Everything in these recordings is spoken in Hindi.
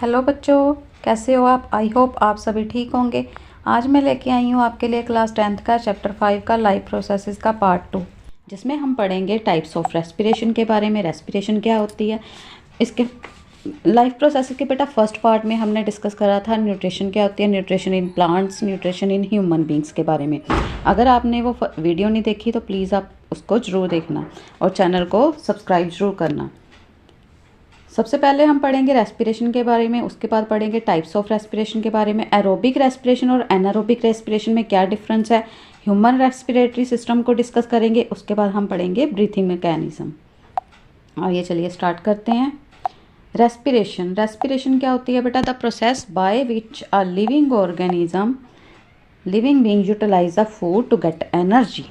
हेलो बच्चों, कैसे हो आप। आई होप आप सभी ठीक होंगे। आज मैं लेके आई हूँ आपके लिए क्लास 10th का चैप्टर 5 का लाइफ प्रोसेसेस का पार्ट 2, जिसमें हम पढ़ेंगे टाइप्स ऑफ रेस्पिरेशन के बारे में। रेस्पिरेशन क्या होती है, इसके लाइफ प्रोसेसेस के बेटा फर्स्ट पार्ट में हमने डिस्कस करा था न्यूट्रिशन क्या होती है, nutrition in plants, nutrition in human beings के बारे में। अगर आपने वो वीडियो नहीं देखी तो प्लीज़ आप उसको ज़रूर देखना और चैनल को सब्सक्राइब ज़रूर करना। सबसे पहले हम पढ़ेंगे रेस्पिरेशन के बारे में, उसके बाद पढ़ेंगे टाइप्स ऑफ रेस्पिरेशन के बारे में, एरोबिक रेस्पिरेशन और एनारोबिक रेस्पिरेशन में क्या डिफरेंस है, ह्यूमन रेस्पिरेटरी सिस्टम को डिस्कस करेंगे, उसके बाद हम पढ़ेंगे ब्रीथिंग मैकेनिज्म। आइए चलिए स्टार्ट करते हैं। रेस्पिरेशन क्या होती है बेटा, the process by which a living organism living being utilise the food to get energy.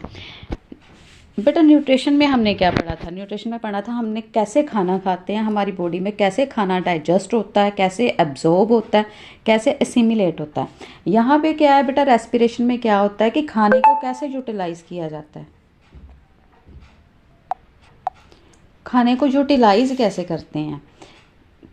बेटा न्यूट्रिशन में हमने क्या पढ़ा था, न्यूट्रिशन में पढ़ा था हमने कैसे खाना खाते हैं, हमारी बॉडी में कैसे खाना डाइजेस्ट होता है, कैसे एब्जॉर्ब होता है, कैसे एसिमिलेट होता है। यहाँ पे क्या है बेटा, रेस्पिरेशन में क्या होता है कि खाने को कैसे यूटिलाइज किया जाता है, खाने को यूटिलाइज कैसे करते हैं,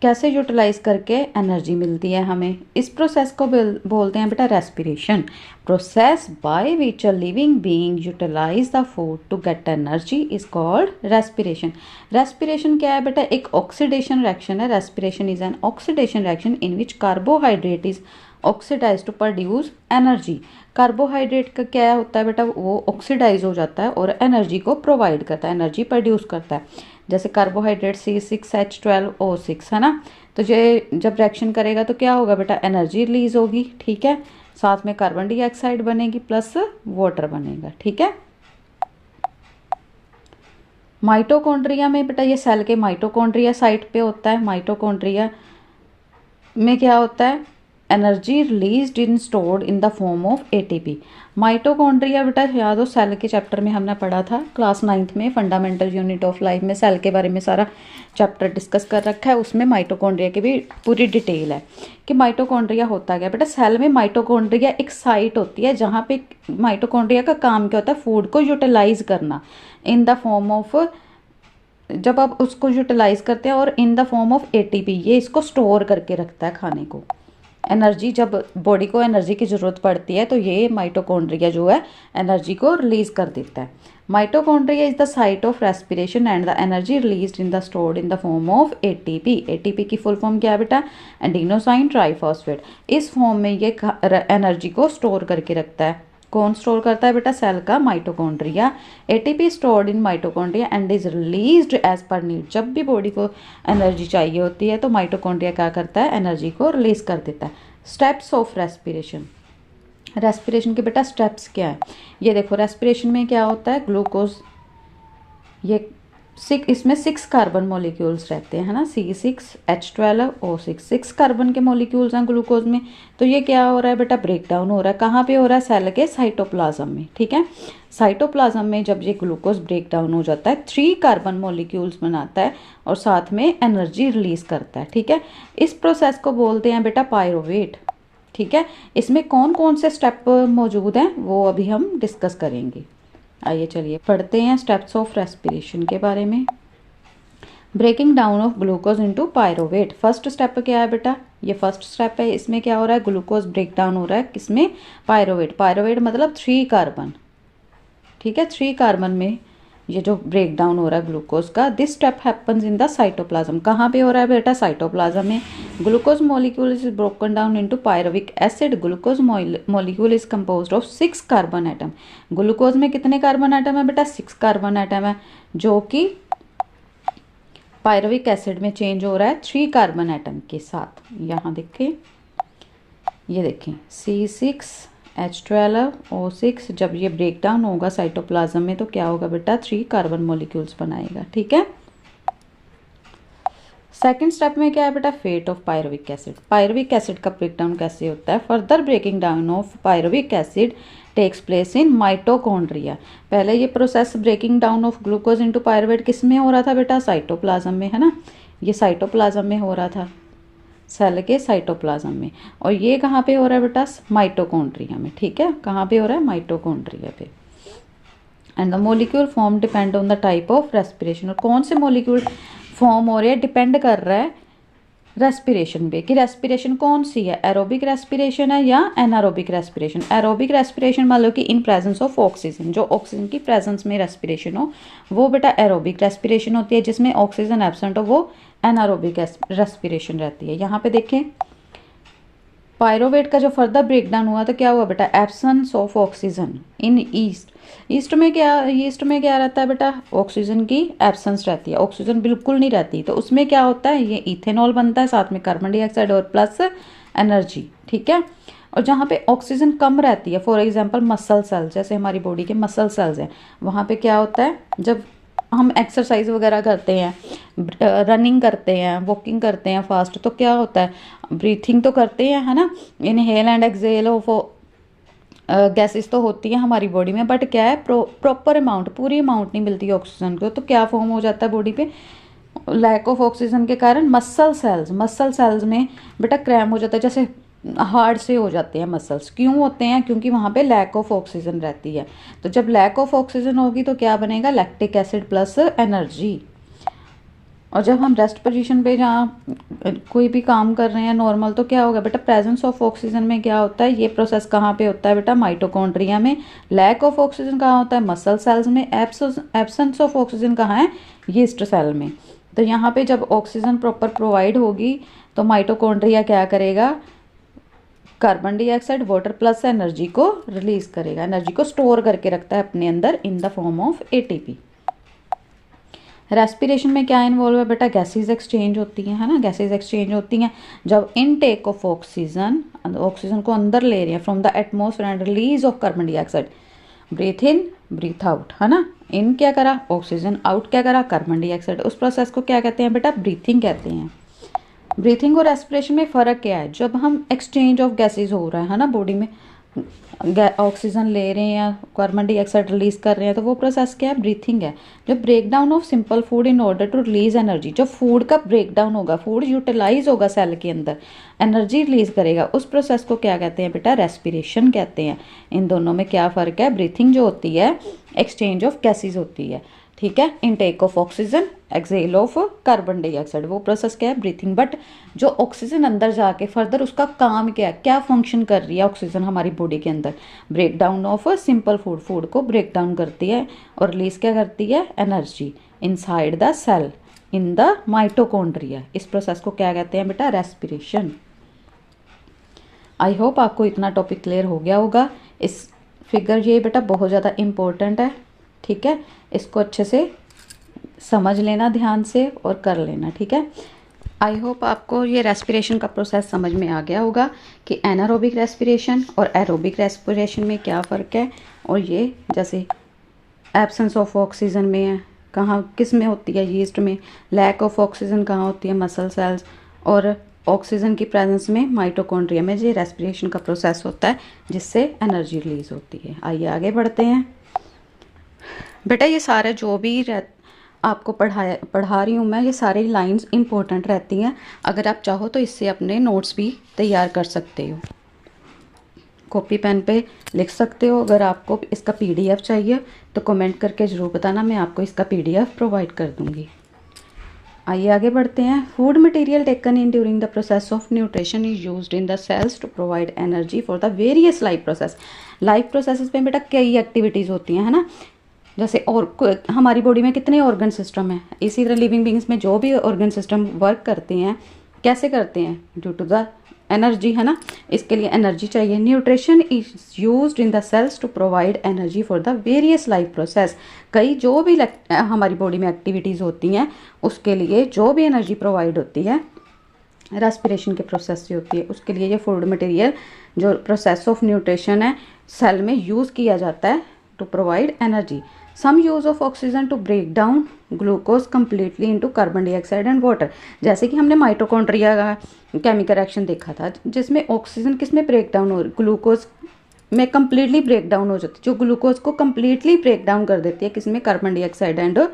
कैसे यूटिलाइज करके एनर्जी मिलती है हमें। इस प्रोसेस को बोलते हैं बेटा respiration. Process by which a living being utilise the food to get energy is called respiration. Respiration क्या है बेटा, एक ऑक्सीडेशन रिएक्शन है। Respiration is an oxidation reaction in which carbohydrate is oxidise to produce energy. Carbohydrate का क्या होता है बेटा, वो ऑक्सीडाइज हो जाता है और एनर्जी को प्रोवाइड करता है, एनर्जी प्रोड्यूस करता है। जैसे कार्बोहाइड्रेट C6H12O6 है ना, तो ये जब रिएक्शन करेगा तो क्या होगा बेटा, एनर्जी रिलीज होगी। ठीक है, साथ में कार्बन डाइऑक्साइड बनेगी प्लस वाटर बनेगा। ठीक है, माइटोकॉन्ड्रिया में बेटा, ये सेल के माइटोकॉन्ड्रिया साइट पे होता है। माइटोकॉन्ड्रिया में क्या होता है, energy released in stored in the form of ATP. Mitochondria बेटा याद हो, सेल के चैप्टर में हमने पढ़ा था क्लास 9th में, फंडामेंटल यूनिट ऑफ लाइफ में सेल के बारे में सारा चैप्टर डिस्कस कर रखा है। उसमें माइटोकॉन्ड्रिया की भी पूरी डिटेल है कि माइटोकॉन्ड्रिया होता क्या बेटा। सेल में माइटोकॉन्ड्रिया एक साइट होती है जहाँ पे माइटोकॉन्ड्रिया का काम क्या होता है, फूड को यूटिलाइज करना इन द फॉर्म ऑफ, जब आप उसको यूटिलाइज करते हैं और इन द फॉर्म ऑफ एटीपी, ये इसको स्टोर करके रखता है खाने को। एनर्जी, जब बॉडी को एनर्जी की ज़रूरत पड़ती है तो ये माइटोकॉन्ड्रिया जो है एनर्जी को रिलीज कर देता है। Mitochondria is the site of respiration and the energy released in the stored in the form of ATP. ATP की फुल फॉर्म क्या है बेटा, एडिनोसाइन ट्राइफॉस्फेट। इस फॉर्म में ये एनर्जी को स्टोर करके रखता है। कौन स्टोर करता है बेटा, सेल का mitochondria. ATP stored in mitochondria and is released as per need. जब भी बॉडी को एनर्जी चाहिए होती है तो माइटोकॉन्ड्रिया क्या करता है, एनर्जी को रिलीज कर देता है। Steps of respiration. रेस्पिरेशन के बेटा स्टेप्स क्या है, ये देखो। रेस्पिरेशन में क्या होता है, ग्लूकोज, ये इसमें 6 कार्बन मॉलिक्यूल्स रहते हैं, है ना, C6H12O6, 6 कार्बन के मॉलिक्यूल्स हैं ग्लूकोज में। तो ये क्या हो रहा है बेटा, ब्रेक डाउन हो रहा है। कहाँ पे हो रहा है, सेल के साइटोप्लाज्म में। ठीक है, साइटोप्लाज्म में जब ये ग्लूकोज ब्रेक डाउन हो जाता है 3 कार्बन मॉलिक्यूल्स बनाता है और साथ में एनर्जी रिलीज करता है। ठीक है, इस प्रोसेस को बोलते हैं बेटा पायरोवेट। ठीक है, इसमें कौन कौन से स्टेप मौजूद हैं वो अभी हम डिस्कस करेंगे। आइए चलिए पढ़ते हैं स्टेप्स ऑफ रेस्पिरेशन के बारे में। Breaking down of glucose into pyruvate. First step क्या है बेटा, ये फर्स्ट स्टेप है। इसमें क्या हो रहा है, ग्लूकोज ब्रेक डाउन हो रहा है किसमें, पायरोवेट। पायरोवेट मतलब 3 कार्बन। ठीक है, 3 कार्बन में ये जो ब्रेक डाउन हो रहा है ग्लूकोज का। This step happens in the cytoplasm. कहाँ पे हो रहा है बेटा, साइटोप्लाज्म में। Glucose molecule is broken down into pyruvic acid. Glucose molecule is composed of 6 carbon atom. Glucose में कितने कार्बन एटम है बेटा, 6 कार्बन एटम है, जो कि पायरोविक एसिड में चेंज हो रहा है 3 कार्बन एटम के साथ। यहाँ देखें, ये देखें C6H12O6, जब ये ब्रेक डाउन होगा साइटोप्लाज्म में तो क्या होगा बेटा, 3 कार्बन मॉलिक्यूल्स बनाएगा। ठीक है, सेकेंड स्टेप में क्या है बेटा, fate of pyruvic acid. Pyruvic acid का ब्रेक डाउन कैसे होता है, further breaking down of pyruvic acid takes place in mitochondria. पहले ये process breaking down of glucose into pyruvate किस में हो रहा था बेटा, साइटोप्लाज्म में, है ना। ये साइटोप्लाज्म में हो रहा था, सेल के साइटोप्लाज्म में। और ये कहाँ पे हो रहा है बेटा, माइटोकॉन्ड्रिया में। ठीक है, कहाँ पे हो रहा है, माइटोकॉन्ड्रिया पे। And the molecule form depend on the type of respiration. और कौन से मोलिक्यूल फॉर्म हो रहे हैं डिपेंड कर रहा है रेस्पिरेशन पे कि रेस्पिरेशन कौन सी है, एरोबिक रेस्पिरेशन है या एनारोबिक रेस्पिरेशन। एरोबिक रेस्पिरेशन मान लो कि इन प्रेजेंस ऑफ ऑक्सीजन, जो ऑक्सीजन की प्रेजेंस में रेस्पिरेशन हो वो बेटा एरोबिक रेस्पिरेशन होती है। जिसमें ऑक्सीजन एब्सेंट हो वो एनारोबिक रेस्पिरेशन रहती है। यहाँ पे देखें पायरोवेट का जो फर्दर ब्रेकडाउन हुआ तो क्या हुआ बेटा, absence of oxygen in east. East में क्या रहता है बेटा, ऑक्सीजन की एब्सेंस रहती है, ऑक्सीजन बिल्कुल नहीं रहती। तो उसमें क्या होता है, ये इथेनॉल बनता है, साथ में कार्बन डाइऑक्साइड और प्लस एनर्जी, ठीक है। और जहाँ पे ऑक्सीजन कम रहती है, फॉर एग्जांपल मसल सेल्स, जैसे हमारी बॉडी के मसल सेल्स हैं, वहाँ पे क्या होता है, जब हम एक्सरसाइज वगैरह करते हैं, रनिंग करते हैं, वॉकिंग करते हैं फास्ट, तो क्या होता है, ब्रीथिंग तो करते हैं, है ना, inhale and exhale of gases तो होती है हमारी बॉडी में, बट क्या है, प्रॉपर अमाउंट, पूरी अमाउंट नहीं मिलती ऑक्सीजन को। तो क्या फॉर्म हो जाता है बॉडी पे, लैक ऑफ ऑक्सीजन के कारण मसल सेल्स में बेटा क्रैम हो जाता है, जैसे हार्ड से हो जाते हैं मसल्स। क्यों होते हैं, क्योंकि वहाँ पे लैक ऑफ ऑक्सीजन रहती है। तो जब लैक ऑफ ऑक्सीजन होगी तो क्या बनेगा, लैक्टिक एसिड प्लस एनर्जी। और जब हम रेस्ट पोजीशन पे जहाँ कोई भी काम कर रहे हैं नॉर्मल, तो क्या होगा बेटा, प्रेजेंस ऑफ ऑक्सीजन में क्या होता है, ये प्रोसेस कहाँ पे होता है बेटा, माइटोकॉन्ड्रिया में। लैक ऑफ ऑक्सीजन कहाँ होता है, मसल सेल्स में। एब्सेंस ऑफ ऑक्सीजन कहाँ है, यीस्ट सेल में। तो यहाँ पे जब ऑक्सीजन प्रॉपर प्रोवाइड होगी तो माइटोकॉन्ड्रिया क्या करेगा, carbon dioxide water plus energy को रिलीज करेगा, एनर्जी को स्टोर करके रखता है अपने अंदर इन the form of ATP. Respiration में क्या इन्वॉल्व है बेटा, गैसेज एक्सचेंज होती है ना, गैसेज एक्सचेंज होती हैं जब इनटेक ऑफ ऑक्सीजन को अंदर ले रहे हैं from the atmosphere and release of carbon dioxide, breathe in breathe out, है ना। इन क्या करा ऑक्सीजन, आउट क्या करा कार्बन डाइऑक्साइड। उस प्रोसेस को क्या कहते हैं बेटा, ब्रीथिंग कहते हैं। ब्रीथिंग और रेस्पिरेशन में फ़र्क क्या है, जब हम एक्सचेंज ऑफ गैसेज हो रहा है ना बॉडी में, ऑक्सीजन ले रहे हैं, कार्बन डाइऑक्साइड रिलीज कर रहे हैं, तो वो प्रोसेस क्या है, ब्रीथिंग है। जब breakdown of simple food in order to release energy, जब फूड का ब्रेकडाउन होगा, फूड यूटिलाइज होगा सेल के अंदर, एनर्जी रिलीज करेगा, उस प्रोसेस को क्या कहते हैं बेटा, रेस्पिरेशन कहते हैं। इन दोनों में क्या फ़र्क है, ब्रीथिंग जो होती है एक्सचेंज ऑफ गैसेज होती है, ठीक है, intake of oxygen, exhale of carbon dioxide, वो प्रोसेस क्या है, ब्रीथिंग। बट जो ऑक्सीजन अंदर जाके फर्दर उसका काम क्या है, क्या फंक्शन कर रही है ऑक्सीजन हमारी बॉडी के अंदर, break down of simple food को ब्रेक डाउन करती है और रिलीज क्या करती है, energy inside the cell in the mitochondria. इस प्रोसेस को क्या कहते हैं बेटा, रेस्पिरेशन। आई होप आपको इतना टॉपिक क्लियर हो गया होगा। इस फिगर ये बेटा बहुत ज़्यादा इम्पोर्टेंट है, ठीक है, इसको अच्छे से समझ लेना ध्यान से और कर लेना, ठीक है। आई होप आपको ये रेस्पिरेशन का प्रोसेस समझ में आ गया होगा कि एनारोबिक रेस्पिरेशन और एरोबिक रेस्पिरेशन में क्या फ़र्क है। और ये जैसे एब्सेंस ऑफ ऑक्सीजन में है, कहाँ किस में होती है, यीस्ट में। लैक ऑफ ऑक्सीजन कहाँ होती है, मसल सेल्स। और ऑक्सीजन की प्रेजेंस में माइटोकॉन्ड्रिया में ये रेस्पिरेशन का प्रोसेस होता है जिससे एनर्जी रिलीज होती है। आइए आगे बढ़ते हैं बेटा। ये सारे जो भी आपको पढ़ा रही हूँ मैं, ये सारी लाइंस इंपॉर्टेंट रहती हैं। अगर आप चाहो तो इससे अपने नोट्स भी तैयार कर सकते हो, कॉपी पेन पे लिख सकते हो। अगर आपको इसका पीडीएफ चाहिए तो कमेंट करके ज़रूर बताना, मैं आपको इसका पीडीएफ प्रोवाइड कर दूँगी। आइए आगे बढ़ते हैं। Food material taken in during the process of nutrition is used in the cells to provide energy for the various life process. Life processes पे बेटा कई एक्टिविटीज़ होती हैं, है ना। जैसे और हमारी बॉडी में कितने ऑर्गन सिस्टम हैं, इसी तरह लिविंग बींग्स में जो भी ऑर्गन सिस्टम वर्क करते हैं कैसे करते हैं, ड्यू टू द एनर्जी, है ना। इसके लिए एनर्जी चाहिए। Nutrition is used in the cells to provide energy for the various life process. कई जो भी हमारी बॉडी में एक्टिविटीज़ होती हैं उसके लिए जो भी एनर्जी प्रोवाइड होती है रेस्पिरेशन के प्रोसेस से होती है, उसके लिए ये फूड मटेरियल जो प्रोसेस ऑफ न्यूट्रिशन है सेल में यूज़ किया जाता है to provide energy. Some use of oxygen to break down glucose completely into carbon dioxide and water. जैसे कि हमने माइटोकॉन्ड्रिया का केमिकल रिएक्शन देखा था जिसमें ऑक्सीजन किस में ब्रेक डाउन हो रही, ग्लूकोज में कम्प्लीटली ब्रेक डाउन हो जाती है, जो ग्लूकोज को कम्प्लीटली ब्रेक डाउन कर देती है किसमें, कार्बन डाइऑक्साइड एंड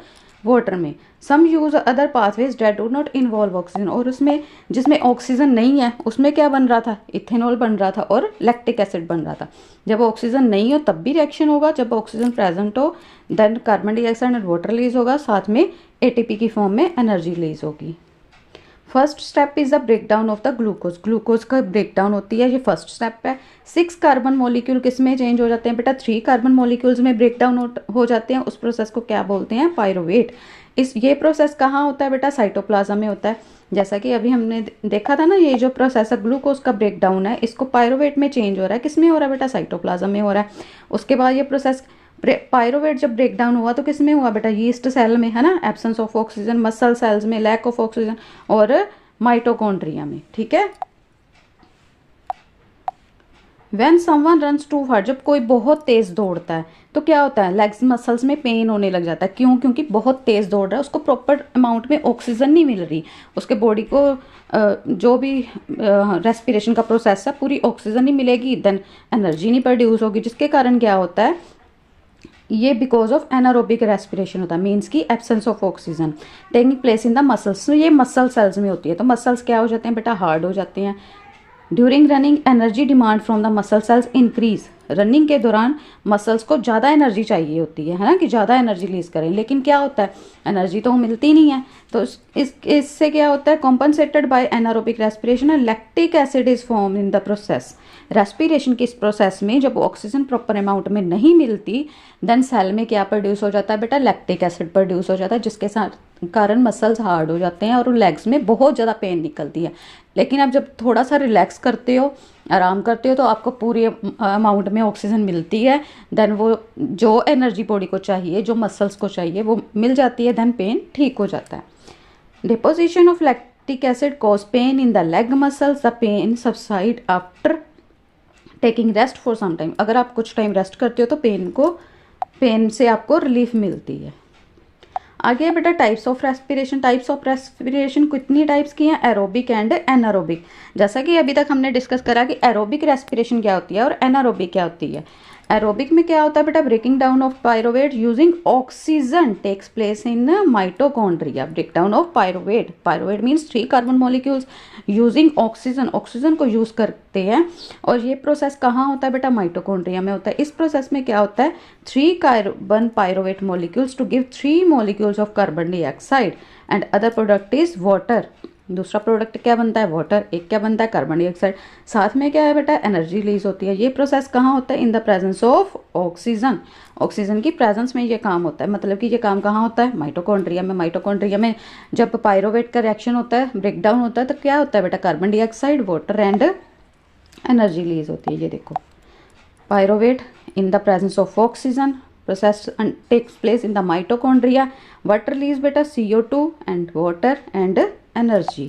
वाटर में। Some use other pathways that do not involve oxygen. और उसमें जिसमें ऑक्सीजन नहीं है उसमें क्या बन रहा था, इथेनॉल बन रहा था और लैक्टिक एसिड बन रहा था। जब ऑक्सीजन नहीं हो तब भी रिएक्शन होगा, जब ऑक्सीजन प्रेजेंट हो then carbon dioxide and water release होगा, साथ में एटीपी की फॉर्म में एनर्जी रिलीज होगी। First step is the break down of the glucose, glucose का ब्रेक डाउन होती है, ये फर्स्ट स्टेप है। 6 कार्बन मॉलिक्यूल किस में चेंज हो जाते हैं बेटा, 3 कार्बन मॉलिक्यूल्स में ब्रेक डाउन हो जाते हैं। उस प्रोसेस को क्या बोलते हैं, पायरोवेट। ये प्रोसेस कहाँ होता है बेटा, साइटोप्लाज्म में होता है। जैसा कि अभी हमने देखा था ना, ये जो प्रोसेस है ग्लूकोज का ब्रेक डाउन है, इसको पायरोवेट में चेंज हो रहा है, किस में हो रहा है बेटा, साइटोप्लाज्म में हो रहा है। उसके बाद ये प्रोसेस पायरोवेट जब ब्रेक डाउन हुआ तो किस में हुआ बेटा, यीस्ट सेल में, है ना, absence of oxygen, muscle cells में लैक ऑफ ऑक्सीजन, और माइटोकॉन्ड्रिया में। ठीक है। When someone runs too far, जब कोई बहुत तेज दौड़ता है तो क्या होता है, लेग्स मसल्स में पेन होने लग जाता है। क्यों, क्योंकि बहुत तेज दौड़ रहा है, उसको प्रॉपर अमाउंट में ऑक्सीजन नहीं मिल रही, उसके बॉडी को जो भी रेस्पिरेशन का प्रोसेस है पूरी ऑक्सीजन नहीं मिलेगी, देन एनर्जी नहीं प्रोड्यूस होगी, जिसके कारण क्या होता है, ये बिकॉज ऑफ एनारोबिक रेस्पिरेशन होता है, मीन्स की absence of oxygen taking place in the muscles. ये मसल सेल्स में होती है, तो मसल्स क्या हो जाते हैं बेटा, हार्ड हो जाते हैं। During running energy demand from the muscle cells increase, running के दौरान मसल्स को ज़्यादा एनर्जी चाहिए होती है ना, कि ज़्यादा एनर्जी रिलीज करें, लेकिन क्या होता है, एनर्जी तो मिलती नहीं है। तो इससे क्या होता है, compensated by anaerobic respiration and lactic acid is form in the process. Respiration की इस प्रोसेस में जब ऑक्सीजन प्रॉपर अमाउंट में नहीं मिलती, देन सेल में क्या प्रोड्यूस हो जाता है बेटा, लैक्टिक एसिड प्रोड्यूस हो जाता है, जिसके साथ कारण मसल्स हार्ड हो जाते हैं और लेग्स में बहुत ज़्यादा पेन निकलती है। लेकिन अब जब थोड़ा सा रिलैक्स करते हो, आराम करते हो, तो आपको पूरी अमाउंट में ऑक्सीजन मिलती है, देन वो जो एनर्जी बॉडी को चाहिए, जो मसल्स को चाहिए, वो मिल जाती है, देन पेन ठीक हो जाता है। Deposition of lactic acid cause pain in the leg muscles, the pain subside after taking rest for some time. अगर आप कुछ टाइम रेस्ट करते हो तो पेन से आपको रिलीफ मिलती है। आगे बेटा types of respiration. Types of respiration कितनी टाइप्स की हैं, एरोबिक एंड एनारोबिक। जैसा कि अभी तक हमने डिस्कस करा कि एरोबिक रेस्पिरेशन क्या होती है और एनारोबिक क्या होती है। एरोबिक में क्या होता है बेटा, breaking down of pyruvate using oxygen takes place in mitochondria. Break down of pyruvate, pyruvate means 3 carbon molecules using oxygen, oxygen को यूज करते हैं, और ये प्रोसेस कहाँ होता है बेटा, माइटोकॉन्ड्रिया में होता है। इस प्रोसेस में क्या होता है, 3 carbon pyruvate molecules to give 3 molecules of carbon dioxide and other product is water. दूसरा प्रोडक्ट क्या बनता है, वाटर। एक क्या बनता है, कार्बन डाइऑक्साइड। साथ में क्या है बेटा, एनर्जी रिलीज होती है। ये प्रोसेस कहाँ होता है, in the presence of oxygen. Oxygen की प्रेजेंस में ये काम होता है, मतलब कि ये काम कहाँ होता है, माइटोकॉन्ड्रिया में। माइटोकॉन्ड्रिया में जब पायरोवेट का रिएक्शन होता है, ब्रेक डाउन होता है, तो क्या होता है बेटा, carbon dioxide, water and energy release होती है। ये देखो, pyruvate in the presence of oxygen, process and takes place in the mitochondria. What release beta, CO2 and water and energy.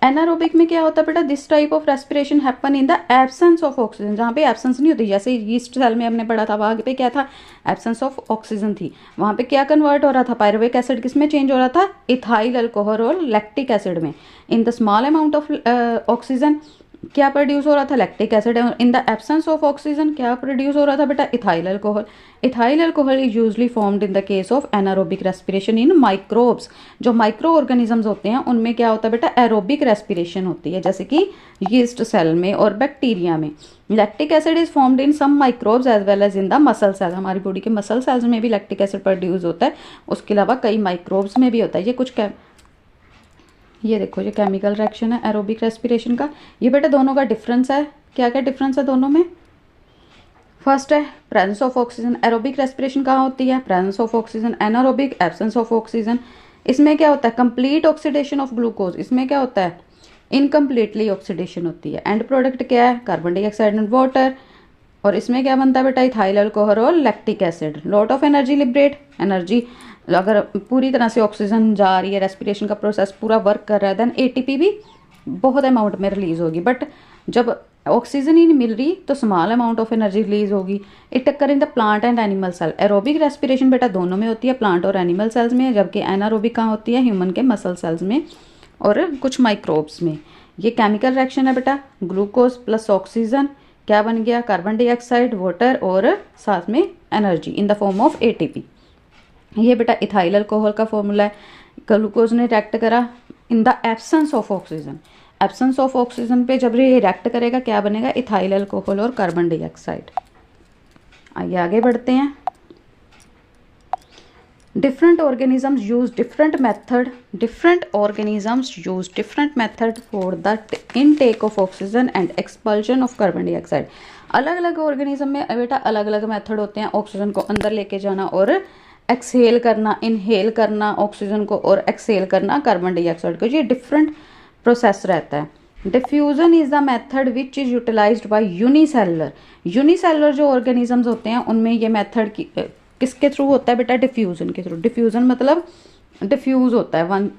Anaerobic में क्या होता है बेटा, this type of respiration happen in the absence of oxygen. जहाँ पे एब्सेंस नहीं होती, जैसे यीस्ट सेल में हमने पढ़ा था, वहाँ पे क्या था, एब्सेंस ऑफ ऑक्सीजन थी। वहाँ पे क्या कन्वर्ट हो रहा था, पायरुविक एसिड किस में चेंज हो रहा था, इथाइल अल्कोहल और लैक्टिक एसिड में। In the small amount of oxygen क्या प्रोड्यूस हो रहा था, lactic acid. In the absence of oxygen क्या प्रोड्यूस हो रहा था बेटा, ethyl alcohol. Ethyl alcohol is usually formed in the case of anaerobic respiration in microbes. जो माइक्रो ऑर्गेनिजम्स होते हैं उनमें क्या होता है बेटा, एरोबिक रेस्पिरेशन होती है, जैसे कि यीस्ट सेल में और बैक्टीरिया में। Lactic acid is formed in some microbes as well as in the muscle cell. हमारी बॉडी के मसल सेल्स में भी लैक्टिक एसिड प्रोड्यूस होता है, उसके अलावा कई माइक्रोब्स में भी होता है। ये कुछ ये देखो, ये केमिकल रिएक्शन है एरोबिक रेस्पिरेशन का। ये बेटा दोनों का डिफरेंस है, क्या क्या डिफरेंस है दोनों में। फर्स्ट है presence of oxygen. Aerobic respiration कहाँ होती है, presence of oxygen. Anaerobic absence of oxygen. इसमें क्या होता है, कंप्लीट ऑक्सीडेशन ऑफ ग्लूकोज। इसमें क्या होता है, इनकम्प्लीटली ऑक्सीडेशन होती है। एंड प्रोडक्ट क्या है, कार्बन डाइऑक्साइड एंड वाटर। और इसमें क्या बनता है बेटा, इथाइल अल्कोहल और lactic acid. Lot of energy liberate. Energy अगर पूरी तरह से ऑक्सीजन जा रही है, रेस्पिरेशन का प्रोसेस पूरा वर्क कर रहा है, देन एटीपी भी बहुत अमाउंट में रिलीज होगी। बट जब ऑक्सीजन ही नहीं मिल रही तो small amount of energy release होगी। It occur in the plant and animal cell. Aerobic respiration बेटा दोनों में होती है, प्लांट और एनिमल सेल्स में, जबकि एनारोबिक कहाँ होती है, ह्यूमन के मसल सेल्स में और कुछ माइक्रोब्स में। ये केमिकल रिएक्शन है बेटा, ग्लूकोज प्लस ऑक्सीजन क्या बन गया, कार्बन डाइऑक्साइड, वाटर और साथ में energy in the form of ATP. ये बेटा इथाइल अल्कोहल का फॉर्मूला है। ग्लूकोज ने रिएक्ट करा in the absence of oxygen. Absence of oxygen पे जब ये रिएक्ट करेगा क्या बनेगा, इथाइल अल्कोहल और कार्बन डाइऑक्साइड। आइए आगे बढ़ते हैं। different organisms use different method for the intake of oxygen and expulsion of carbon dioxide. अलग अलग ऑर्गेनिज्म में बेटा अलग अलग मेथड होते हैं ऑक्सीजन को अंदर लेके जाना और एक्सहेल करना, इनहेल करना ऑक्सीजन को और एक्सहेल करना कार्बन डाइऑक्साइड को, ये डिफरेंट प्रोसेस रहता है. Diffusion is the method which is utilised by unicellular जो ऑर्गेनिजम्स होते हैं उनमें ये मेथड किसके थ्रू होता है बेटा, डिफ्यूजन के थ्रू. डिफ्यूजन मतलब डिफ्यूज होता है, वन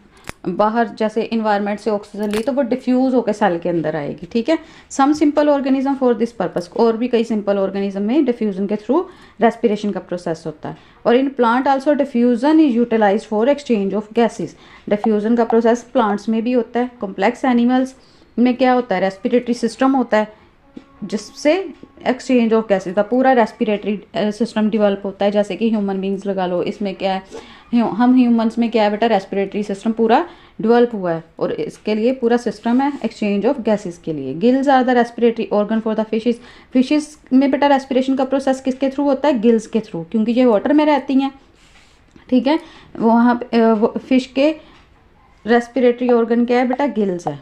बाहर जैसे इन्वायरमेंट से ऑक्सीजन ली तो वो डिफ्यूज होकर सेल के अंदर आएगी. ठीक है. Some simple organism for this purpose, और भी कई सिंपल ऑर्गेनिज्म में डिफ्यूजन के थ्रू रेस्पिरेशन का प्रोसेस होता है. और in plant also diffusion is utilised for exchange of gases. Diffusion का प्रोसेस प्लांट्स में भी होता है. कॉम्प्लेक्स एनिमल्स में क्या होता है, रेस्पिरेटरी सिस्टम होता है जिससे एक्सचेंज ऑफ गैसेस का पूरा रेस्पिरेटरी सिस्टम डेवलप होता है. जैसे कि ह्यूमन बींग्स लगा लो, इसमें क्या है, हम ह्यूमंस में क्या है बेटा, रेस्पिरेटरी सिस्टम पूरा डेवलप हुआ है और इसके लिए पूरा सिस्टम है एक्सचेंज ऑफ गैसेस के लिए. Gills are the respiratory organ for the fishes. Fishes में बेटा रेस्पिरेशन का प्रोसेस किसके थ्रू होता है, गिल्स के थ्रू, क्योंकि ये वाटर में रहती हैं. ठीक है. वहाँ फिश के रेस्पिरेटरी ऑर्गन क्या है बेटा, गिल्स है.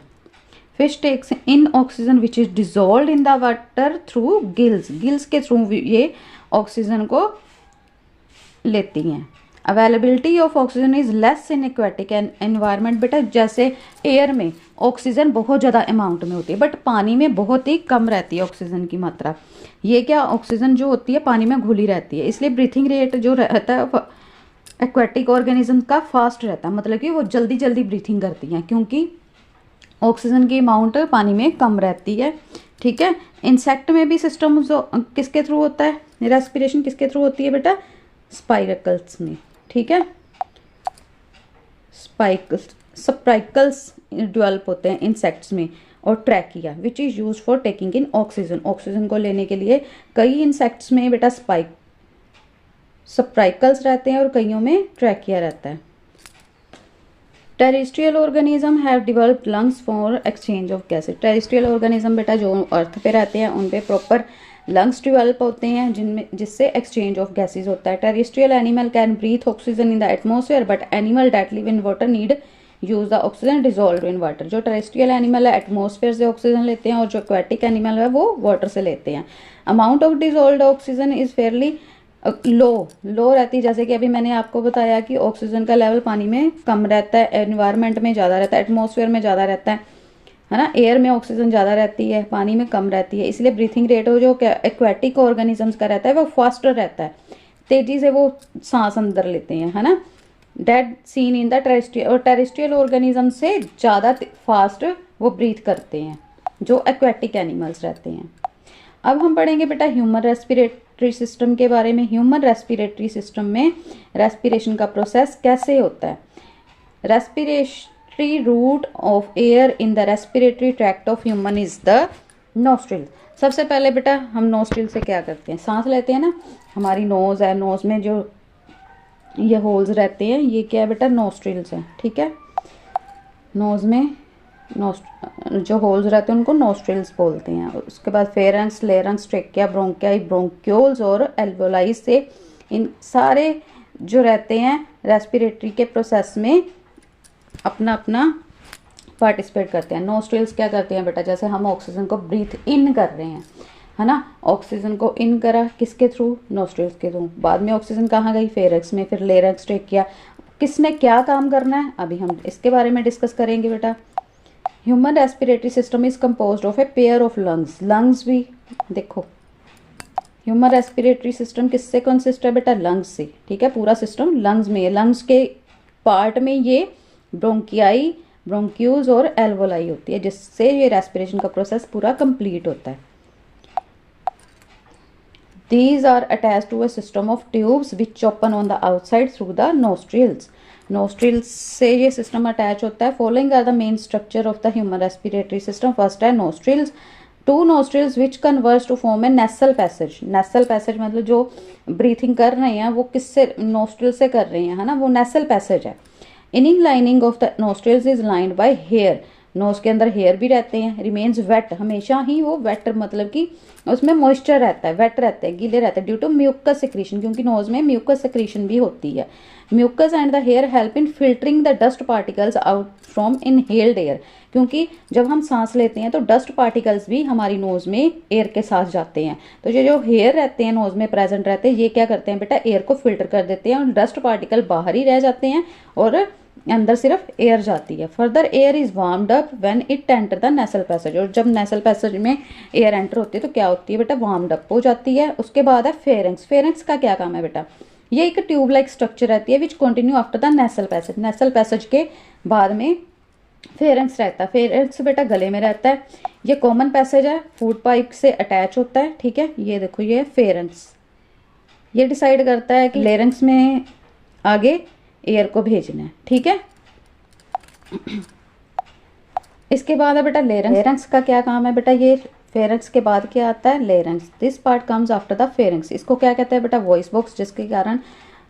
Fish takes in oxygen which is dissolve in the water through gills. Gills के थ्रू ये ऑक्सीजन को लेती हैं. Availability of oxygen is less in aquatic environment. बेटा जैसे एयर में ऑक्सीजन बहुत ज़्यादा अमाउंट में होती है बट पानी में बहुत ही कम रहती है ऑक्सीजन की मात्रा. ये क्या, ऑक्सीजन जो होती है पानी में घुली रहती है, इसलिए ब्रीथिंग रेट जो रहता है एक्वेटिक ऑर्गेनिज्म का फास्ट रहता है. मतलब कि वो जल्दी जल्दी ब्रीथिंग करती हैं क्योंकि ऑक्सीजन की अमाउंट पानी में कम रहती है. ठीक है. इंसेक्ट में भी सिस्टम जो किसके थ्रू होता है, रेस्पिरेशन किसके थ्रू होती है बेटा, स्पाइरकल्स में. ठीक है. स्पाइकल्स डेवलप होते हैं इंसेक्ट्स में. और trachea which is use for taking in oxygen. Oxygen को लेने के लिए कई इंसेक्ट्स में बेटा स्पाइकल्स रहते हैं और कईयों में ट्रैकिया रहता है. Terrestrial organism have developed lungs for exchange of gases. Terrestrial organism बेटा जो अर्थ पे रहते हैं उन पे प्रॉपर लंग्स डेवलप होते हैं जिससे एक्सचेंज ऑफ गैसेज होता है. Terrestrial animal can breathe oxygen in the atmosphere but animal that live in water need use the oxygen dissolve in water. जो टेरेस्ट्रियल एनिमल है एटमॉस्फेयर से ऑक्सीजन लेते हैं और जो एक्वेटिक एनिमल है वो वाटर से लेते हैं. Amount of dissolve oxygen is fairly low रहती है. जैसे कि अभी मैंने आपको बताया कि ऑक्सीजन का लेवल पानी में कम रहता है, एनवायरनमेंट में ज़्यादा रहता है, एटमॉस्फेयर में ज़्यादा रहता है ना. एयर में ऑक्सीजन ज़्यादा रहती है, पानी में कम रहती है, इसलिए ब्रीथिंग रेट जो एक्वेटिक ऑर्गेनिजम्स का रहता है वो फास्टर रहता है, तेजी से वो सांस अंदर लेते हैं, है ना. That seen in the terrestrial, और टेरेस्ट्रियल ऑर्गेनिज्म से ज़्यादा फास्ट वो ब्रीथ करते हैं जो एक्वेटिक एनिमल्स रहते हैं. अब हम पढ़ेंगे बेटा ह्यूमन रेस्पिरेटरी सिस्टम के बारे में. ह्यूमन रेस्पिरेटरी सिस्टम में रेस्पिरेशन का प्रोसेस कैसे होता है. Respiratory route of air in the respiratory tract of human is the nostril. सबसे पहले बेटा हम नोस्ट्रिल से क्या करते हैं, सांस लेते हैं ना. हमारी नोज है, नोज में जो ये होल्स रहते हैं ये क्या है बेटा, नोस्ट्रिल्स हैं. ठीक है. नोज में जो होल्स रहते हैं उनको नोस्ट्रिल्स बोलते हैं. उसके बाद फेरेंक्स, लेरेंक्स, ट्रेकिया, ब्रोंकियाई, ब्रोंक्यूल्स और एल्वेओलाई से इन सारे जो रहते हैं रेस्पिरेटरी के प्रोसेस में अपना अपना पार्टिसिपेट करते हैं. नोस्ट्रिल्स क्या करते हैं बेटा, जैसे हम ऑक्सीजन को ब्रीथ इन कर रहे हैं, है ना. ऑक्सीजन को इन करा किसके थ्रू, नोस्ट्रिल्स के थ्रू. बाद में ऑक्सीजन कहाँ गई, फेरेंक्स में, फिर लेरेंक्स, ट्रेकिया. किसने क्या काम करना है अभी हम इसके बारे में डिस्कस करेंगे बेटा. Human respiratory system is composed of a pair of lungs. Lungs भी देखो, ह्यूमन रेस्पिरेटरी सिस्टम किससे कंसिस्ट है बेटा, लंग्स से. ठीक है. पूरा सिस्टम लंग्स में है. लंग्स के पार्ट में ये ब्रोंकियाई, ब्रोंक्यूल्स और एल्वेओलाई होती है जिससे ये रेस्पिरेशन का प्रोसेस पूरा कंप्लीट होता है. These are attached to a system of tubes which open on the outside through the nostrils. Nostrils से ये system attach होता है. Following are the main structure of the human respiratory system. First है nostrils. Two nostrils which converge to form a nasal passage. Nasal passage मतलब जो breathing कर रहे हैं वो किससे, nostril से कर रहे हैं, है ना. वो nasal passage है. Inner lining of the nostrils is lined by hair. Nose के अंदर हेयर भी रहते हैं। रिमेन्स वेट, हमेशा ही वो वेट मतलब कि उसमें मॉइस्चर रहता है, वेट रहते हैं, गीले रहते हैं ड्यू टू म्यूकस सिक्रीशन, क्योंकि नोज़ में म्यूकस सिक्रीशन भी होती है। Mucus and the hair help in filtering the dust particles out from inhaled air, क्योंकि जब हम सांस लेते हैं तो डस्ट पार्टिकल्स भी हमारी नोज़ में एयर के साथ जाते हैं। तो ये जो हेयर रहते हैं नोज़ में प्रेजेंट रहते हैं, ये क्या करते हैं बेटा, एयर को फिल्टर कर देते हैं और डस्ट पार्टिकल बाहर ही रह जाते हैं और अंदर सिर्फ एयर जाती है। Further air is warmed up when it enter the nasal passage, और जब नेसल पैसेज में एयर एंटर होती है तो क्या होती है बेटा, वार्म्ड अप हो जाती है। उसके बाद है फेरेंक्स। फेरेंक्स का क्या काम है बेटा, ये एक ट्यूब लाइक स्ट्रक्चर रहती है which continue after the nasal passage. Nasal passage के बाद में फेरेंक्स रहता है। फेरेंक्स बेटा गले में रहता है। ये कॉमन पैसेज है, फूड पाइप से अटैच होता है, ठीक है। ये देखो ये फेरेंक्स, ये डिसाइड करता है कि लेरेंक्स में आगे एयर को भेजना है, ठीक है। इसके बाद है बेटा लेरेंक्स। लेरेंक्स का क्या काम है बेटा, ये फेरेंक्स के बाद क्या आता है, larynx. This part comes after the pharynx. इसको क्या कहते हैं बेटा, वॉइस बॉक्स, जिसके कारण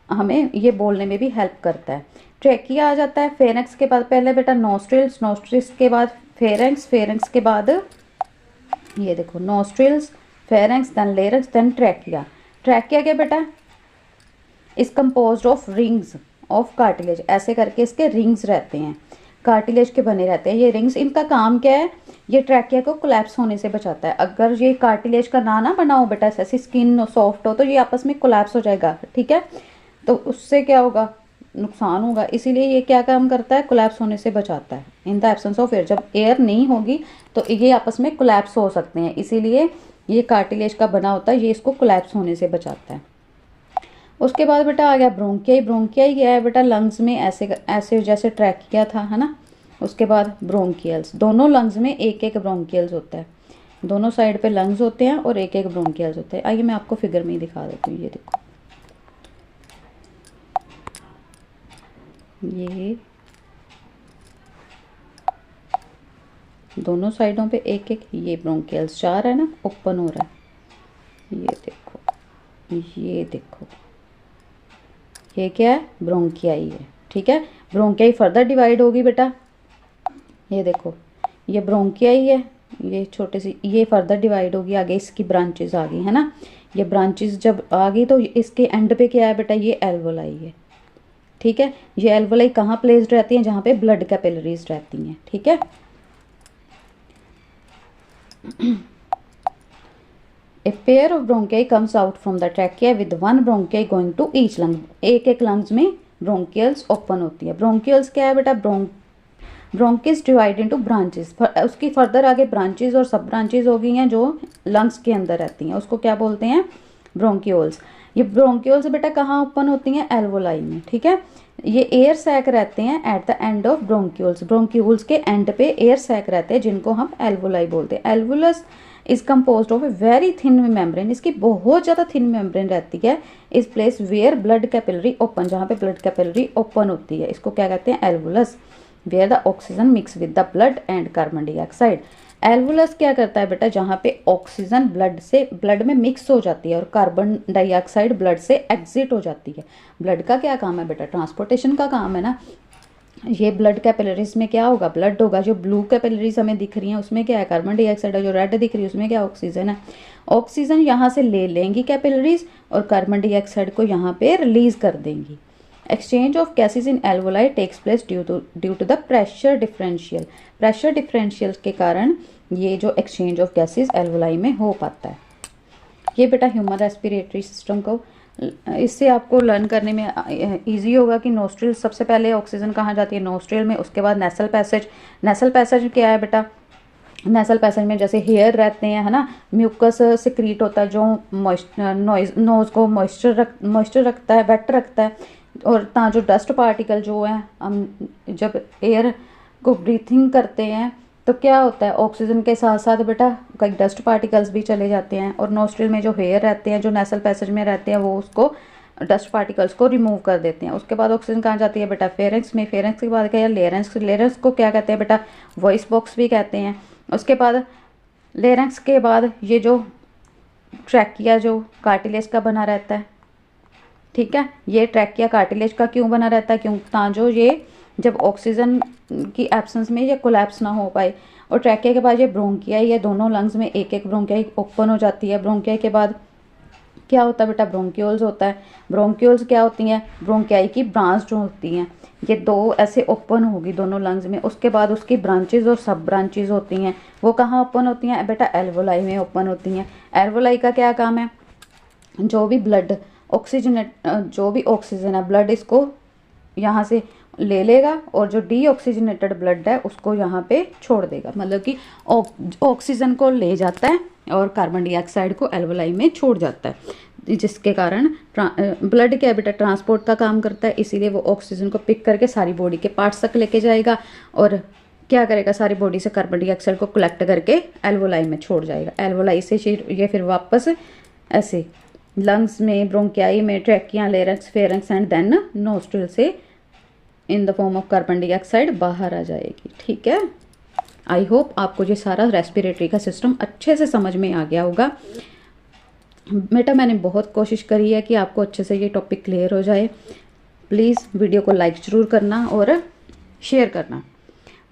हमें ये बोलने में भी हेल्प करता है। ट्रेकिया आ जाता है फेरेंक्स के बाद, पहले बेटा नोस्ट्रिल्स, नोस्ट्रिल्स के बाद फेरेंक्स, फेरेंक्स के बाद ये देखो nostrils, pharynx, then larynx, then trachea. Trachea क्या बेटा, is composed of rings of cartilage, ऐसे करके इसके रिंग्स रहते हैं, कार्टिलेज के बने रहते हैं ये रिंग्स। इनका काम क्या है, ये ट्रैकिया को कोलैप्स होने से बचाता है। अगर ये कार्टिलेज का ना बना हो बेटा, ऐसी स्किन सॉफ्ट हो तो ये आपस में कोलैप्स हो जाएगा, ठीक है। तो उससे क्या होगा, नुकसान होगा, इसीलिए ये क्या काम करता है, कोलैप्स होने से बचाता है। In the absence of air, जब एयर नहीं होगी तो ये आपस में कोलैप्स हो सकते हैं, इसीलिए ये कार्टिलेज का बना होता है, ये इसको कोलैप्स होने से बचाता है। उसके बाद बेटा आ गया ब्रोंकियाई। ब्रोंकियाई क्या है बेटा, लंग्स में ऐसे ऐसे जैसे ट्रैकिया था, है ना। उसके बाद ब्रोंकियल्स, दोनों लंग्स में एक एक ब्रोंकियल्स होता है, दोनों साइड पे लंग्स होते हैं और एक एक ब्रोंकियल्स होते हैं। आइए मैं आपको फिगर में ही दिखा देती हूँ, ये देखो, ये दोनों साइडों पे एक एक, ये ब्रोंकियल्स 4 है ना, ओपन हो रहा है, ये देखो, ये देखो, ये क्या है, ब्रोंकियाई है, ठीक है। ब्रोंकियाई फर्दर डिवाइड होगी बेटा, ये देखो, ये ब्रोंकियाई है, ये छोटे सी, ये फर्दर डिवाइड होगी, आगे इसकी ब्रांचेस आ गई, है ना। ये ब्रांचेस जब आ गई तो इसके एंड पे क्या है बेटा, ये एल्वोलाई है, ठीक है। ये एल्वोलाई कहाँ प्लेस्ड रहती है, जहाँ पे ब्लड कैपिलरीज रहती हैं, ठीक है। A pair of bronchi comes out from the trachea with one bronchi going to each lung. एक एक लंग्स में ब्रोंकियल्स ओपन होती है। ब्रोंकियल्स क्या है बेटा, ब्रोंकिस डिवाइड इनटू ब्रांचेस, उसकी फर्दर आगे ब्रांचेस और सब ब्रांचेस हो गई हैं जो लंग्स के अंदर रहती हैं, उसको क्या बोलते हैं, ब्रोंकियोल्स। ये ब्रोंकियोल्स बेटा कहाँ ओपन होती हैं, एल्वोलाई में, ठीक है। ये एयर सैक रहते हैं at the end of bronchioles, bronchioles के एंड पे एयर सैक रहते हैं जिनको हम एल्वोलाई बोलते हैं। Alveolus is compose of a very thin membrane, इसकी बहुत ज़्यादा थिन मेम्ब्रेन रहती है। इस place where blood capillary open, जहाँ पे ब्लड कैपिलरी ओपन होती है, इसको क्या कहते हैं, alveolus. Where the oxygen mix with the blood and carbon dioxide. Alveolus क्या करता है बेटा, जहाँ पे ऑक्सीजन ब्लड में मिक्स हो जाती है और कार्बन डाइऑक्साइड ब्लड से एग्जिट हो जाती है। ब्लड का क्या काम है बेटा, ट्रांसपोर्टेशन का काम है ना। ये ब्लड कैपिलरीज में क्या होगा, ब्लड होगा। जो ब्लू कैपिलरीज हमें दिख रही हैं उसमें क्या है, कार्बन डाइऑक्साइड है। जो रेड दिख रही है उसमें क्या, ऑक्सीजन है। ऑक्सीजन यहाँ से ले लेंगी कैपिलरीज और कार्बन डाइऑक्साइड को यहाँ पे रिलीज कर देंगी। Exchange of gases in alveoli takes place due to the pressure differential. Pressure differential के कारण ये जो एक्सचेंज ऑफ गैसेस एल्वोलाई में हो पाता है। ये बेटा ह्यूमन रेस्पिरेटरी सिस्टम को, इससे आपको लर्न करने में इजी होगा कि नोस्ट्रिल, सबसे पहले ऑक्सीजन कहाँ जाती है, नोस्ट्रिल में। उसके बाद नेसल पैसेज। नेसल पैसेज क्या है बेटा, नेसल पैसेज में जैसे हेयर रहते हैं, है ना, म्यूकस सिक्रीट होता है जो नोज को मॉइस्चर रखता है, वेट रखता है। और ता जो डस्ट पार्टिकल जो है, हम जब एयर को ब्रीथिंग करते हैं तो क्या होता है, ऑक्सीजन के साथ साथ बेटा कई डस्ट पार्टिकल्स भी चले जाते हैं। और नोस्ट्रिल में जो हेयर रहते हैं, जो नेसल पैसेज में रहते हैं, वो उसको डस्ट पार्टिकल्स को रिमूव कर देते हैं। उसके बाद ऑक्सीजन कहाँ जाती है बेटा, फेरेंक्स में। फेरेंक्स के बाद क्या है, लेरेंक्स। लेरेंक्स को क्या कहते हैं बेटा, वॉइस बॉक्स भी कहते हैं। उसके बाद लेरेंक्स के बाद ये जो ट्रैकिया जो कार्टिलेज का बना रहता है, ठीक है। ये ट्रैकिया कार्टिलेज का क्यों बना रहता है, क्यों, जो ये जब ऑक्सीजन की एब्सेंस में ये कोलैप्स ना हो पाए। और ट्रैकिया के बाद ये ब्रोंकियाई है, दोनों लंग्स में एक एक ब्रोंकियाई ओपन हो जाती है। ब्रोंकियाई के बाद क्या होता है बेटा, ब्रोंक्यूल्स होता है। ब्रोंक्यूल्स क्या होती हैं, ब्रोंकियाई की ब्रांच जो होती हैं, ये दो ऐसे ओपन होगी दोनों लंग्स में। उसके बाद उसकी ब्रांचेज और सब ब्रांचेज होती हैं, वो कहाँ ओपन होती हैं बेटा, एल्वोलाई में ओपन होती हैं। एल्वोलाई का क्या काम है, जो भी ब्लड ऑक्सीजनेट, जो भी ऑक्सीजन है ब्लड इसको यहाँ से ले लेगा और जो डीऑक्सीजनेटेड ब्लड है उसको यहाँ पे छोड़ देगा, मतलब कि ऑक्सीजन को ले जाता है और कार्बन डाइऑक्साइड को एल्वोलाई में छोड़ जाता है, जिसके कारण ब्लड क्या बेटा, ट्रांसपोर्ट का काम करता है। इसीलिए वो ऑक्सीजन को पिक करके सारी बॉडी के पार्ट्स तक लेके जाएगा और क्या करेगा, सारी बॉडी से कार्बन डाइऑक्साइड को कलेक्ट करके एल्वोलाई में छोड़ जाएगा। एल्वोलाई से ये फिर वापस ऐसे लंग्स में, ब्रोंकियाई में, trachea, larynx, pharynx and then nostril से in the form of carbon dioxide बाहर आ जाएगी। ठीक है, आई होप आपको ये सारा रेस्पिरेटरी का सिस्टम अच्छे से समझ में आ गया होगा। बेटा मैंने बहुत कोशिश करी है कि आपको अच्छे से ये टॉपिक क्लियर हो जाए। प्लीज़ वीडियो को लाइक ज़रूर करना और शेयर करना।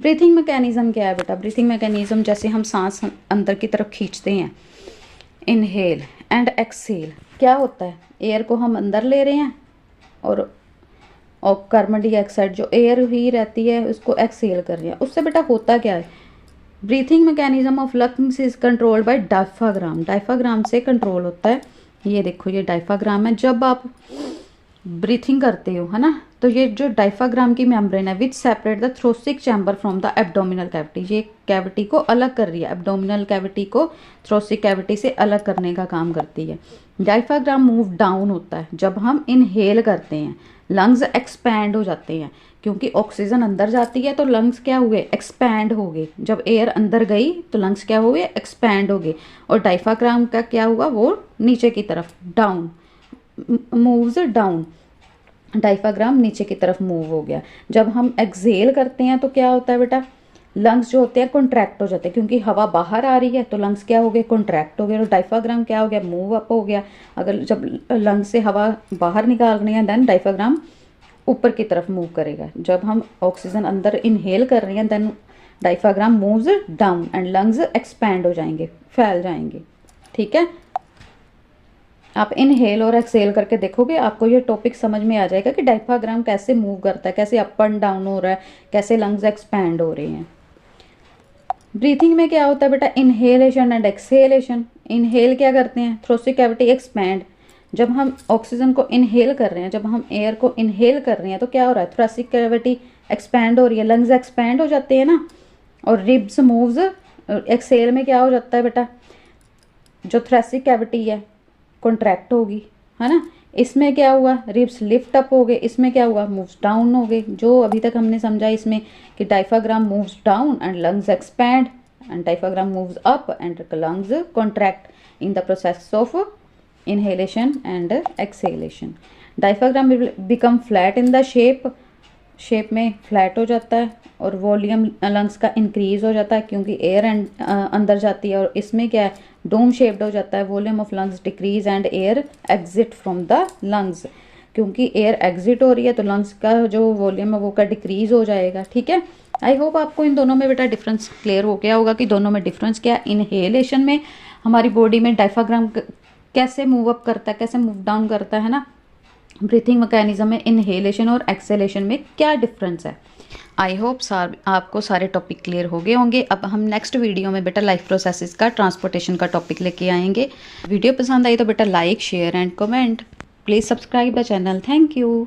ब्रीथिंग मैकेनिज़्म क्या है बेटा, ब्रीथिंग मैकेनिज़्म जैसे हम सांस अंदर की तरफ खींचते हैं, इनहेल एंड एक्सहेल, क्या होता है, एयर को हम अंदर ले रहे हैं और कार्बन डाइऑक्साइड जो एयर ही रहती है उसको एक्सहेल कर रहे हैं। उससे बेटा होता क्या है, breathing mechanism of lungs is controlled by diaphragm. Diaphragm से कंट्रोल होता है। ये देखो ये डायफ्राग्राम है, जब आप ब्रीथिंग करते हो है ना, तो ये जो डायफ्राग्राम की मेम्ब्रेन है which separate the thoracic chamber from the abdominal cavity, ये कैविटी को अलग कर रही है, एब्डोमिनल कैविटी को थ्रोसिक कैविटी से अलग करने का काम करती है। डायफ्राग्राम मूव डाउन होता है जब हम इनहेल करते हैं, लंग्स एक्सपैंड हो जाते हैं क्योंकि ऑक्सीजन अंदर जाती है तो लंग्स क्या हुए, एक्सपैंड हो गए। जब एयर अंदर गई तो लंग्स क्या हुए, एक्सपैंड हो गए। और डायफ्राग्राम का क्या हुआ, वो नीचे की तरफ डाउन, मूव्स डाउन, डायफ्राग्राम नीचे की तरफ मूव हो गया। जब हम एक्सहेल करते हैं तो क्या होता है बेटा, लंग्स जो होते हैं कॉन्ट्रैक्ट हो जाते हैं क्योंकि हवा बाहर आ रही है तो लंग्स क्या हो गए, कॉन्ट्रैक्ट हो गए। और डायफ्राग्राम क्या हो गया, मूव अप हो गया। अगर जब लंग्स से हवा बाहर निकालनी है देन डायफ्राग्राम ऊपर की तरफ मूव करेगा। जब हम ऑक्सीजन अंदर इनहेल कर रहे हैं then diaphragm moves down and lungs expand हो जाएंगे, फैल जाएंगे। ठीक है, आप इनहेल और एक्सहेल करके देखोगे, आपको ये टॉपिक समझ में आ जाएगा कि डायफ्राग्राम कैसे मूव करता है, कैसे अप एंड डाउन हो रहा है, कैसे लंग्स एक्सपैंड हो रहे हैं। ब्रीथिंग में क्या होता है बेटा, इनहेलेशन एंड एक्सहेलेशन। इनहेल क्या करते हैं, थ्रोसिक कैविटी एक्सपैंड, जब हम ऑक्सीजन को इनहेल कर रहे हैं, जब हम एयर को इनहेल कर रहे हैं तो क्या हो रहा है, थोरेसिक कैविटी एक्सपैंड हो रही है, लंग्स एक्सपैंड हो जाते हैं ना, और रिब्स मूव्स। एक्सहेल में क्या हो जाता है बेटा, जो थोरेसिक कैविटी है कॉन्ट्रैक्ट होगी, है ना। इसमें क्या हुआ, रिब्स लिफ्ट अप हो गए, इसमें क्या हुआ, मूव्स डाउन हो गए। जो अभी तक हमने समझा इसमें कि diaphragm moves down and lungs expand and diaphragm moves up and lungs contract in the process of inhalation and exhalation. Diaphragm become flat in the shape में फ्लैट हो जाता है और वॉल्यूम लंग्स का इंक्रीज हो जाता है क्योंकि एयर अंदर जाती है। और इसमें क्या है, डोम शेप्ड हो जाता है, volume of lungs decrease and air exit from the lungs, क्योंकि एयर एग्जिट हो रही है तो लंग्स का जो वॉल्यूम है वो का डिक्रीज हो जाएगा। ठीक है, आई होप आपको इन दोनों में बेटा डिफरेंस क्लियर हो गया होगा कि दोनों में डिफरेंस क्या है। इनहेलेशन में हमारी बॉडी में डायफ्राग्राम कैसे मूव अप करता है, कैसे मूव डाउन करता है ना। ब्रीथिंग मैकेनिज्म में इनहेलेशन और एक्सहेलेशन में क्या डिफरेंस है। आई होप आपको सारे टॉपिक क्लियर हो गए होंगे। अब हम नेक्स्ट वीडियो में बेटा लाइफ प्रोसेसेस का, ट्रांसपोर्टेशन का टॉपिक लेके आएंगे। वीडियो पसंद आई तो बेटा like, share and comment. Please subscribe the channel. Thank you.